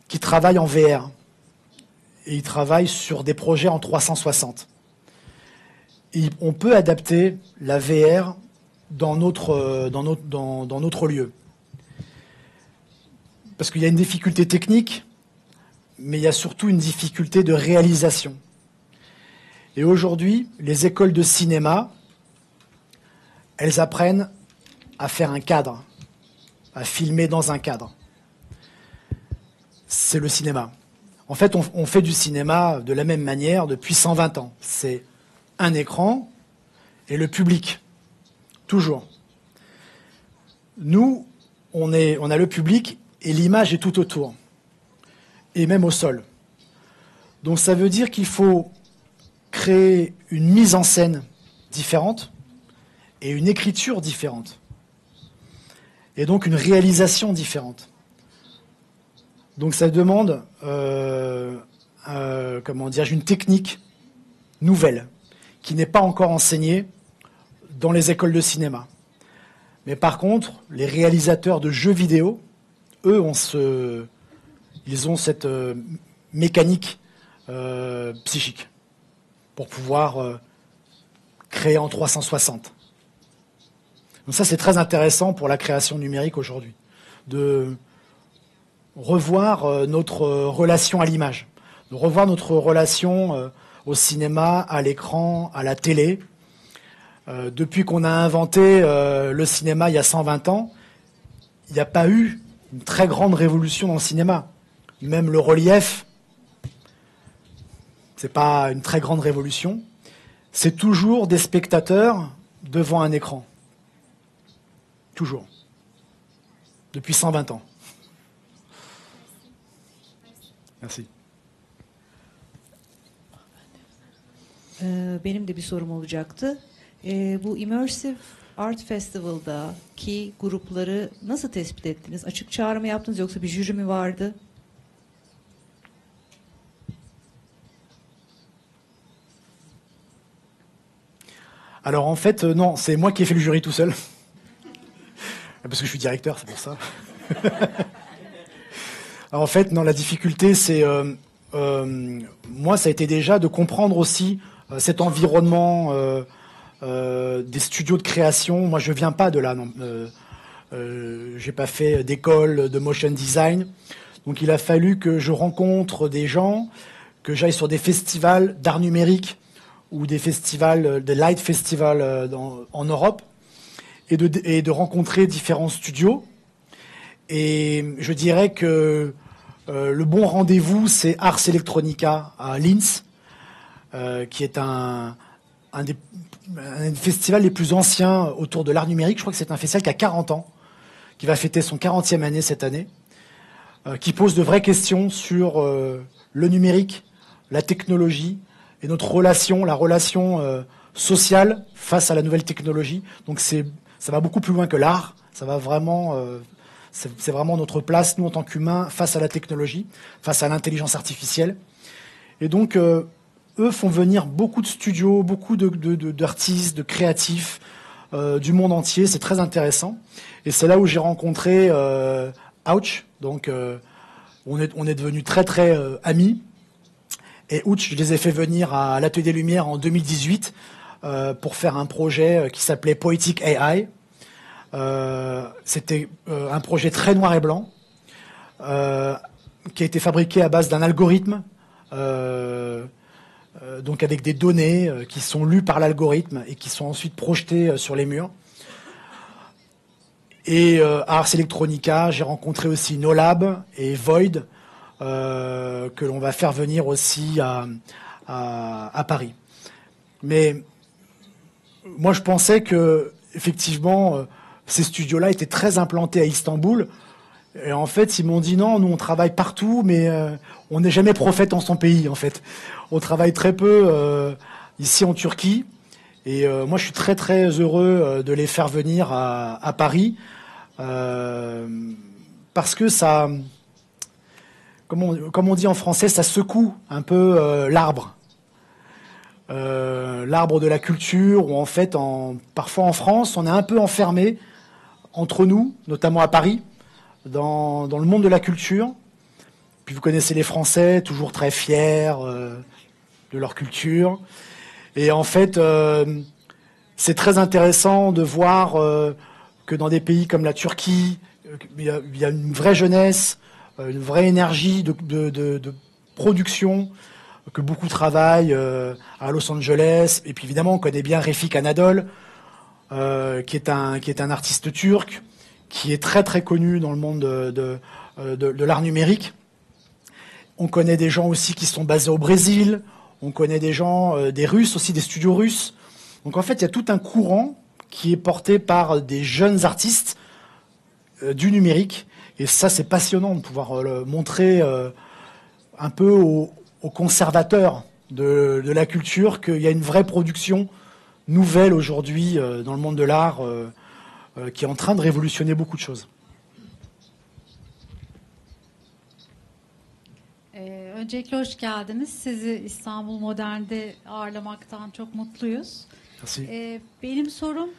qui travaillent en VR. Et ils travaillent sur des projets en 360. Et on peut adapter la VR dans notre lieu. Parce qu'il y a une difficulté technique, mais il y a surtout une difficulté de réalisation. Et aujourd'hui, les écoles de cinéma, elles apprennent à faire un cadre, à filmer dans un cadre. C'est le cinéma. En fait, on fait du cinéma de la même manière depuis 120 ans. C'est un écran et le public. Toujours. Nous, on a le public et l'image est tout autour. Et même au sol. Donc ça veut dire qu'il faut créer une mise en scène différente et une écriture différente. Et donc une réalisation différente. Donc ça demande une technique nouvelle qui n'est pas encore enseignée dans les écoles de cinéma. Mais par contre, les réalisateurs de jeux vidéo, eux, ils ont cette mécanique psychique pour pouvoir créer en 360. Donc ça, c'est très intéressant pour la création numérique aujourd'hui, de revoir notre relation à l'image, de revoir notre relation au cinéma, à l'écran, à la télé. Depuis qu'on a inventé le cinéma il y a 120 ans, il n'y a pas eu une très grande révolution dans le cinéma. Même le relief, c'est pas une très grande révolution. C'est toujours des spectateurs devant un écran. Toujours. Depuis 120 ans. Merci. Benim de bir sorum olacaktı. Bu Immersive Art Festival'daki grupları nasıl tespit ettiniz? Açık çağrı mı yaptınız yoksa bir jüri mi vardı? Alors en fait, non, c'est moi qui ai fait le jury tout seul. Parce que je suis directeur, c'est pour ça. Alors, en fait, non, la difficulté, c'est... moi, ça a été déjà de comprendre aussi cet environnement des studios de création. Moi, je viens pas de là. Non. J'ai pas fait d'école de motion design. Donc, il a fallu que je rencontre des gens, que j'aille sur des festivals d'art numérique ou des festivals, des light festivals en Europe, et de rencontrer différents studios. Et je dirais que le bon rendez-vous, c'est Ars Electronica à Linz, qui est un des festivals les plus anciens autour de l'art numérique. Je crois que c'est un festival qui a 40 ans, qui va fêter son 40e année cette année, qui pose de vraies questions sur le numérique, la technologie et notre relation, la relation sociale face à la nouvelle technologie. Donc ça va beaucoup plus loin que l'art. Ça va vraiment, c'est vraiment notre place, nous en tant qu'humains, face à la technologie, face à l'intelligence artificielle. Et donc, eux font venir beaucoup de studios, beaucoup d'artistes, de créatifs du monde entier. C'est très intéressant. Et c'est là où j'ai rencontré Ouch. Donc, on est devenus très, très amis. Et Ouch, je les ai fait venir à l'Atelier des Lumières en 2018 pour faire un projet qui s'appelait Poetic AI. C'était un projet très noir et blanc qui a été fabriqué à base d'un algorithme, donc avec des données qui sont lues par l'algorithme et qui sont ensuite projetées sur les murs. Et à Ars Electronica, j'ai rencontré aussi Nolab et Void, que l'on va faire venir aussi à Paris. Mais moi, je pensais que effectivement, ces studios-là étaient très implantés à Istanbul. Et en fait, ils m'ont dit non, nous on travaille partout, mais on n'est jamais prophète en son pays, en fait. On travaille très peu ici en Turquie. Et moi, je suis très très heureux de les faire venir à Paris, parce que ça, comme on dit en français, ça secoue un peu l'arbre. L'arbre de la culture, où en fait, parfois en France, on est un peu enfermé entre nous, notamment à Paris, dans le monde de la culture. Puis vous connaissez les Français, toujours très fiers de leur culture. Et en fait, c'est très intéressant de voir que dans des pays comme la Turquie, il y a une vraie jeunesse, une vraie énergie de production, que beaucoup travaillent à Los Angeles. Et puis évidemment, on connaît bien Refik Anadol, qui est un artiste turc, qui est très très connu dans le monde de l'art numérique. On connaît des gens aussi qui sont basés au Brésil, on connaît des gens, des Russes aussi, des studios russes. Donc en fait, il y a tout un courant qui est porté par des jeunes artistes du numérique. Et ça, c'est passionnant de pouvoir le montrer un peu aux conservateurs de la culture qu'il y a une vraie production nouvelle aujourd'hui dans le monde de l'art qui est en train de révolutionner beaucoup de choses. Öncelikle hoş geldiniz. Sizi İstanbul Modern'de ağırlamaktan çok mutluyuz. Benim sorum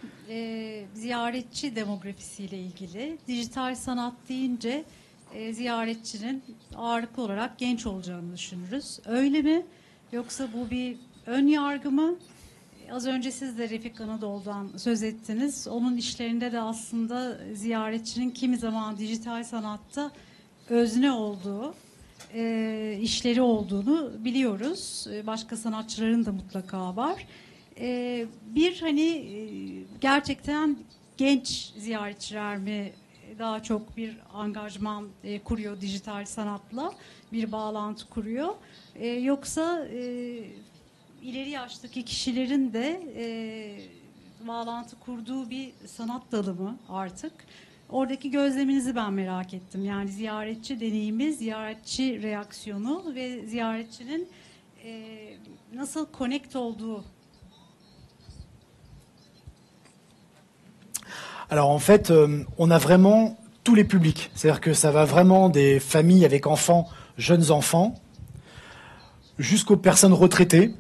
ziyaretçi demografisiyle ilgili. Dijital sanat deyince ziyaretçinin ağırlıklı olarak genç olacağını düşünürüz. Öyle mi? Yoksa bu bir ön yargı mı? Az önce siz de Refik Anadol'dan söz ettiniz. Onun işlerinde de aslında ziyaretçinin kimi zaman dijital sanatta özne olduğu, işleri olduğunu biliyoruz. Başka sanatçıların da mutlaka var. Bir hani gerçekten genç ziyaretçiler mi daha çok bir angajman kuruyor dijital sanatla, bir bağlantı kuruyor. Yoksa ileri yaştaki kişilerin de bağlantı kurduğu bir sanat dalı mı artık? Oradaki gözleminizi ben merak ettim. Yani ziyaretçi deneyimi, ziyaretçi reaksiyonu ve ziyaretçinin nasıl connect olduğu. Alors en fait, on a vraiment tous les publics. C'est-à-dire que ça va vraiment des familles avec enfants, jeunes enfants, jusqu'aux personnes retraitées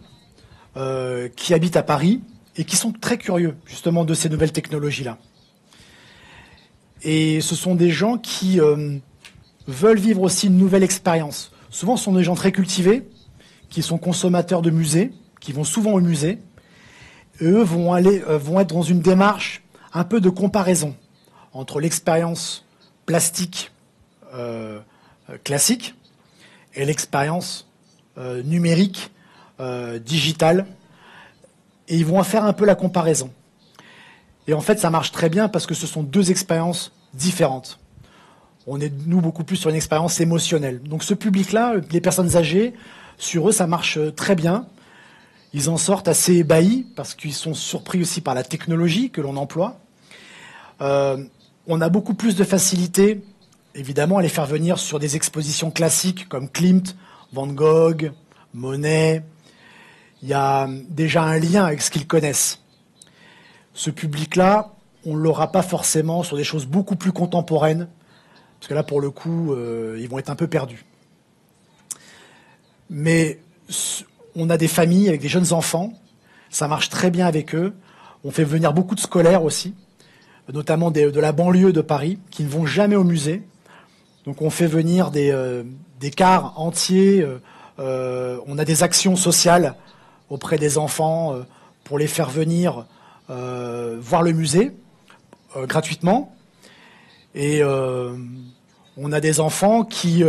qui habitent à Paris et qui sont très curieux justement de ces nouvelles technologies-là. Et ce sont des gens qui veulent vivre aussi une nouvelle expérience. Souvent, ce sont des gens très cultivés, qui sont consommateurs de musées, qui vont souvent au musée. Et eux vont être dans une démarche un peu de comparaison entre l'expérience plastique classique et l'expérience numérique, digitale. Et ils vont faire un peu la comparaison. Et en fait, ça marche très bien parce que ce sont deux expériences différentes. On est, nous, beaucoup plus sur une expérience émotionnelle. Donc ce public-là, les personnes âgées, sur eux, ça marche très bien. Ils en sortent assez ébahis parce qu'ils sont surpris aussi par la technologie que l'on emploie. On a beaucoup plus de facilité, évidemment, à les faire venir sur des expositions classiques comme Klimt, Van Gogh, Monet. Il y a déjà un lien avec ce qu'ils connaissent. Ce public-là, on ne l'aura pas forcément sur des choses beaucoup plus contemporaines, parce que là, pour le coup, ils vont être un peu perdus. Mais on a des familles avec des jeunes enfants, ça marche très bien avec eux. On fait venir beaucoup de scolaires aussi, notamment de la banlieue de Paris, qui ne vont jamais au musée. Donc on fait venir des cars entiers, on a des actions sociales auprès des enfants pour les faire venir voir le musée gratuitement. Et on a des enfants qui...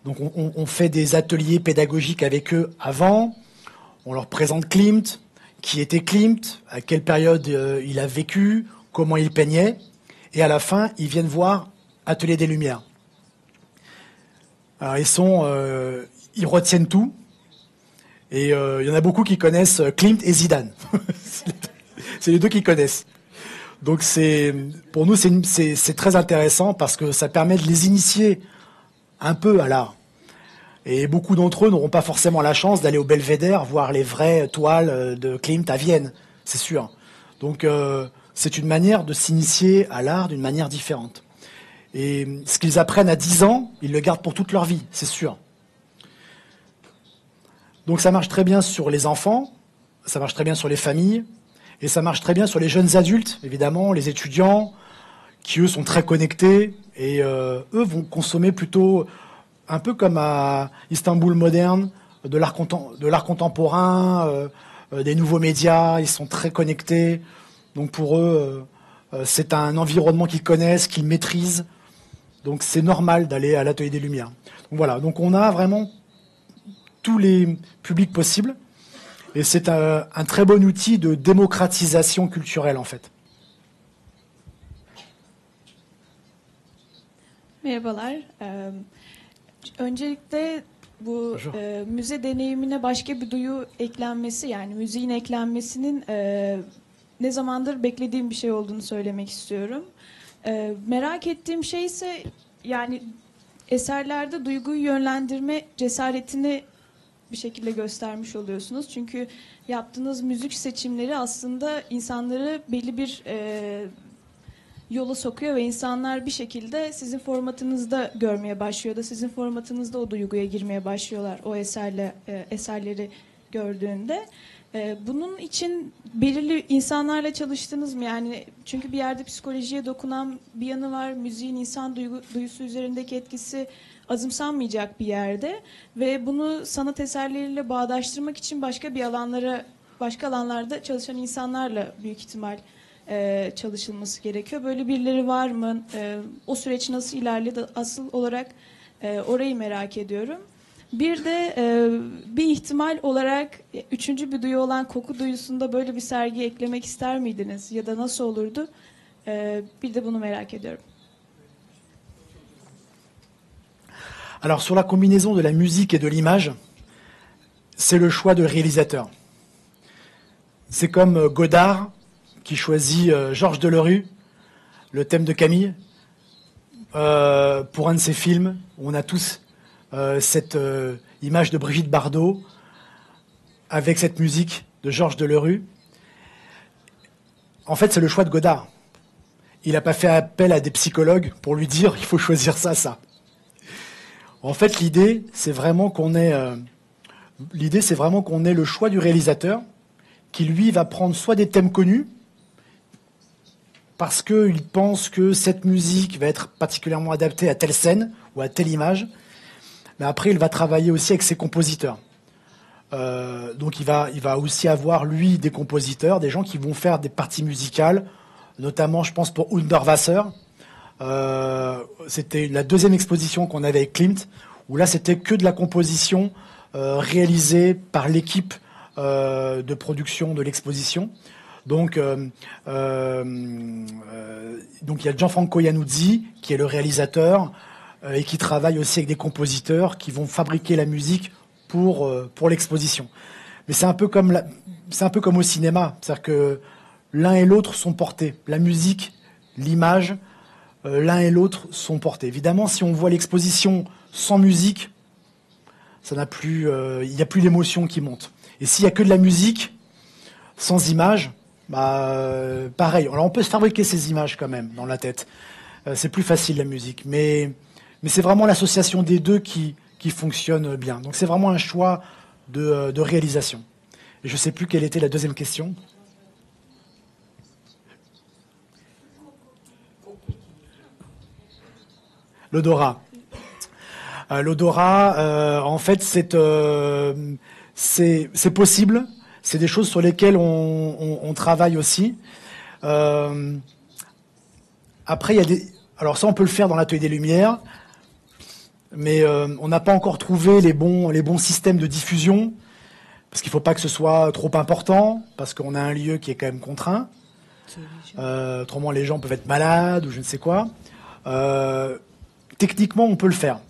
donc on fait des ateliers pédagogiques avec eux avant. On leur présente Klimt, qui était Klimt, à quelle période il a vécu, comment il peignait. Et à la fin, ils viennent voir Atelier des Lumières. Alors ils retiennent tout. Et il y en a beaucoup qui connaissent Klimt et Zidane. C'est les deux qui connaissent. Donc pour nous, c'est très intéressant parce que ça permet de les initier un peu à l'art. Et beaucoup d'entre eux n'auront pas forcément la chance d'aller au Belvédère voir les vraies toiles de Klimt à Vienne, c'est sûr. Donc c'est une manière de s'initier à l'art d'une manière différente. Et ce qu'ils apprennent à 10 ans, ils le gardent pour toute leur vie, c'est sûr. Donc ça marche très bien sur les enfants, ça marche très bien sur les familles, et ça marche très bien sur les jeunes adultes, évidemment, les étudiants, qui eux sont très connectés, et eux vont consommer plutôt, un peu comme à Istanbul moderne, de l'art contemporain, des nouveaux médias, ils sont très connectés. Donc pour eux, c'est un environnement qu'ils connaissent, qu'ils maîtrisent. Donc c'est normal d'aller à l'Atelier des Lumières. Donc voilà, donc on a vraiment tous les publics possibles. Et c'est un très bon outil de démocratisation culturelle en fait. Merhabalar. Öncelikle bu müze deneyimine başka bir duyu eklenmesi, yani müziğin eklenmesinin ne zamandır beklediğim bir şey olduğunu söylemek istiyorum. Merak ettiğim şey ise yani eserlerde duyguyu yönlendirme cesaretini bir şekilde göstermiş oluyorsunuz. Çünkü yaptığınız müzik seçimleri aslında insanları belli bir yola sokuyor ve insanlar bir şekilde sizin formatınızda görmeye başlıyor da sizin formatınızda o duyguya girmeye başlıyorlar o eserleri gördüğünde. Bunun için belirli insanlarla çalıştınız mı? Yani çünkü bir yerde psikolojiye dokunan bir yanı var. Müziğin insan duyusu üzerindeki etkisi azımsanmayacak bir yerde ve bunu sanat eserleriyle bağdaştırmak için başka alanlarda çalışan insanlarla büyük ihtimal çalışılması gerekiyor. Böyle birileri var mı? O süreç nasıl ilerledi? Asıl olarak orayı merak ediyorum. Bir de bir ihtimal olarak üçüncü bir duyu olan koku duyusunda böyle bir sergi eklemek ister miydiniz? Ya da nasıl olurdu? Bir de bunu merak ediyorum. Alors sur la combinaison de la musique et de l'image, c'est le choix de réalisateur. C'est comme Godard qui choisit Georges Delerue, le thème de Camille, pour un de ses films. On a tous cette image de Brigitte Bardot avec cette musique de Georges Delerue. En fait, c'est le choix de Godard. Il n'a pas fait appel à des psychologues pour lui dire il faut choisir ça, ça. En fait, l'idée, c'est vraiment qu'on ait le choix du réalisateur qui lui va prendre soit des thèmes connus, parce qu'il pense que cette musique va être particulièrement adaptée à telle scène ou à telle image. Mais après, il va travailler aussi avec ses compositeurs. Donc il va aussi avoir, lui, des compositeurs, des gens qui vont faire des parties musicales, notamment, je pense, pour Unterwasser. C'était la deuxième exposition qu'on avait avec Klimt, où là, c'était que de la composition réalisée par l'équipe de production de l'exposition. Donc il y a Gianfranco Iannuzzi, qui est le réalisateur, et qui travaille aussi avec des compositeurs qui vont fabriquer la musique pour l'exposition. Mais c'est un peu comme au cinéma, c'est-à-dire que l'un et l'autre sont portés. La musique, l'image, l'un et l'autre sont portés. Évidemment, si on voit l'exposition sans musique, il n'y a plus l'émotion qui monte. Et s'il n'y a que de la musique, sans image, pareil. Alors on peut se fabriquer ces images quand même dans la tête. C'est plus facile la musique. Mais c'est vraiment l'association des deux qui fonctionne bien. Donc c'est vraiment un choix de réalisation. Et je ne sais plus quelle était la deuxième question. L'odorat. L'odorat, en fait, c'est possible. C'est des choses sur lesquelles on travaille aussi. Après, il y a des... Alors ça, on peut le faire dans l'atelier des Lumières, mais on n'a pas encore trouvé les bons systèmes de diffusion, parce qu'il ne faut pas que ce soit trop important, parce qu'on a un lieu qui est quand même contraint. Autrement, les gens peuvent être malades ou je ne sais quoi. Techniquement, on peut le faire.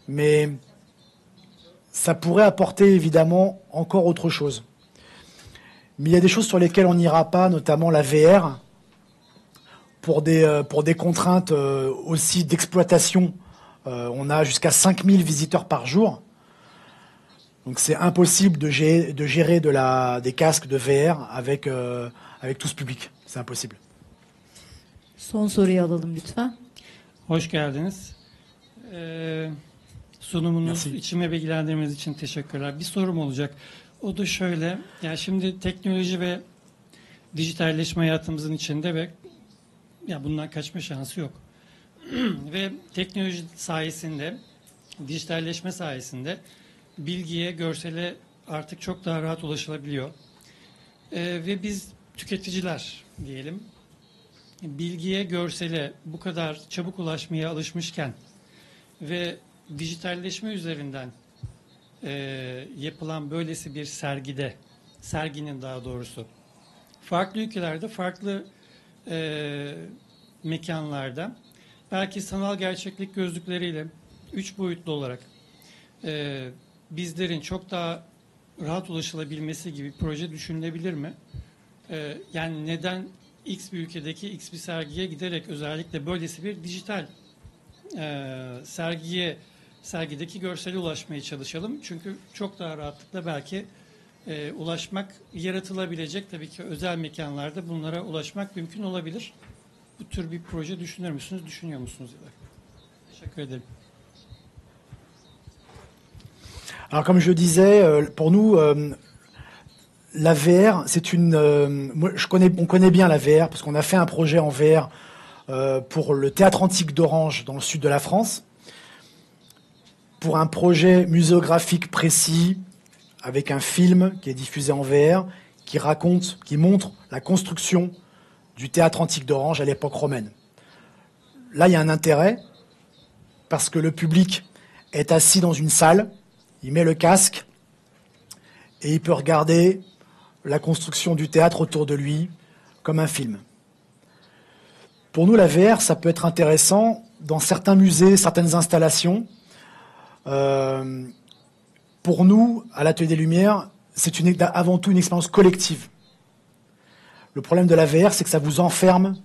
Mais ça pourrait apporter évidemment encore autre chose. Mais il y a des choses sur lesquelles on n'ira pas, notamment la VR, pour des contraintes aussi d'exploitation. On a jusqu'à 5000 visiteurs par jour. Donc c'est impossible de gérer des casques de VR avec tout ce public. C'est impossible. Son soruyu alalım lütfen. Hoş geldiniz. Sunumunuz, içime bilgilendirmeniz için teşekkürler. Bir sorum olacak. O da şöyle, yani şimdi teknoloji ve dijitalleşme hayatımızın içinde ve ya bundan kaçma şansı yok. Ve teknoloji sayesinde, dijitalleşme sayesinde bilgiye, görsele artık çok daha rahat ulaşılabiliyor. Ve biz tüketiciler diyelim, bilgiye, görsele bu kadar çabuk ulaşmaya alışmışken ve dijitalleşme üzerinden yapılan böylesi bir serginin daha doğrusu farklı ülkelerde, farklı mekanlarda belki sanal gerçeklik gözlükleriyle 3 boyutlu olarak bizlerin çok daha rahat ulaşılabilmesi gibi bir proje düşünülebilir mi? Yani neden X bir ülkedeki X bir sergiye giderek özellikle böylesi bir dijital sergideki görsele ulaşmaya çalışalım. Çünkü çok daha rahatlıkla belki ulaşmak yaratılabilecek, tabii ki özel mekanlarda bunlara ulaşmak mümkün olabilir. Bu tür bir proje düşünür müsünüz, düşünüyor musunuz? Teşekkür ederim. Alors comme je disais, pour nous, la VR, c'est on connaît bien la VR parce qu'on a fait un projet en VR pour le Théâtre Antique d'Orange dans le sud de la France, pour un projet muséographique précis avec un film qui est diffusé en VR, qui montre la construction du Théâtre Antique d'Orange à l'époque romaine. Là, il y a un intérêt parce que le public est assis dans une salle, il met le casque et il peut regarder la construction du théâtre autour de lui comme un film. Pour nous, la VR, ça peut être intéressant dans certains musées, certaines installations. Pour nous, à l'Atelier des Lumières, c'est avant tout une expérience collective. Le problème de la VR, c'est que ça vous enferme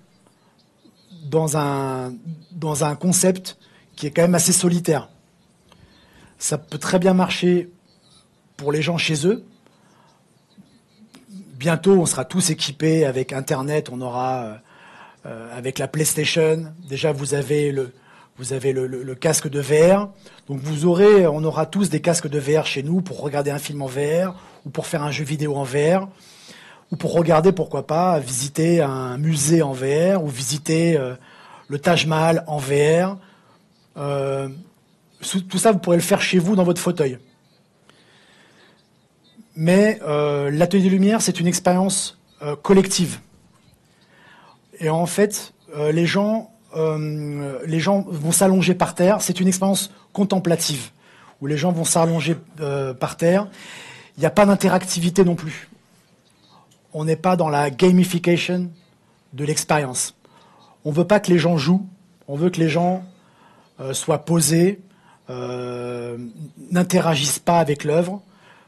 dans un concept qui est quand même assez solitaire. Ça peut très bien marcher pour les gens chez eux. Bientôt, on sera tous équipés avec Internet, on aura avec la PlayStation. Déjà, vous avez le casque de VR. Donc on aura tous des casques de VR chez nous pour regarder un film en VR ou pour faire un jeu vidéo en VR. ou pour regarder, pourquoi pas, visiter un musée en VR ou visiter le Taj Mahal en VR. Tout ça, vous pourrez le faire chez vous dans votre fauteuil. Mais l'atelier des Lumières, c'est une expérience collective. Et en fait, les gens vont s'allonger par terre. C'est une expérience contemplative, où les gens vont s'allonger par terre. Il n'y a pas d'interactivité non plus. On n'est pas dans la gamification de l'expérience. On ne veut pas que les gens jouent, on veut que les gens soient posés, n'interagissent pas avec l'œuvre.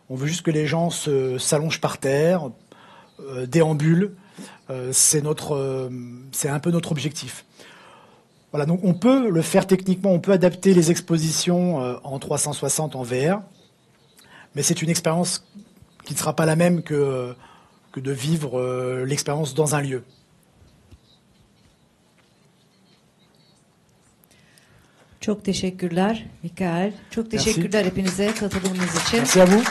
On veut juste que les gens s'allongent par terre, déambulent. C'est un peu notre objectif. Voilà, donc on peut le faire techniquement, on peut adapter les expositions en 360 en VR, mais c'est une expérience qui ne sera pas la même que de vivre l'expérience dans un lieu. Çok teşekkürler Mikael. Çok teşekkürler hepinize katıldığınız için. Merci à vous.